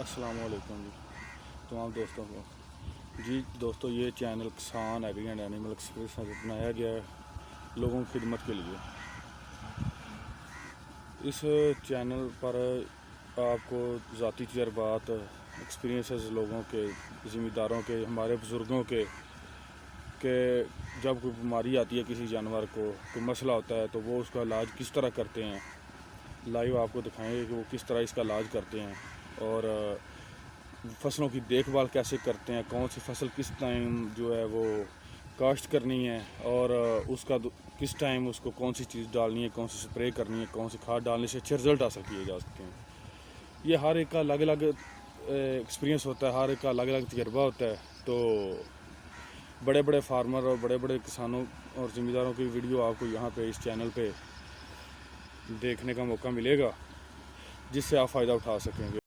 अस्सलाम वालेकुम जी तमाम दोस्तों को। जी दोस्तों, ये चैनल किसान एग्री एंड एनिमल एक्सप्रेस बनाया गया है लोगों की खिदमत के लिए। इस चैनल पर आपको ज़ाती तजर्बात, एक्सपीरियंसेस लोगों के, ज़िम्मेदारों के, हमारे बुज़ुर्गों के जब कोई बीमारी आती है किसी जानवर को, कोई मसला होता है तो वो उसका इलाज किस तरह करते हैं, लाइव आपको दिखाएंगे कि वो किस तरह इसका इलाज करते हैं। और फसलों की देखभाल कैसे करते हैं, कौन सी फसल किस टाइम जो है वो काश्त करनी है, और उसका किस टाइम उसको कौन सी चीज़ डालनी है, कौन सी स्प्रे करनी है, कौन सी खाद डालने से अच्छे रिज़ल्ट हासिल किए जा सकते हैं। ये हर एक का अलग अलग एक्सपीरियंस होता है, हर एक का अलग अलग तजर्बा होता है। तो बड़े बड़े फार्मर और बड़े बड़े किसानों और ज़िम्मेदारों की वीडियो आपको यहाँ पे इस चैनल पे देखने का मौका मिलेगा, जिससे आप फ़ायदा उठा सकेंगे।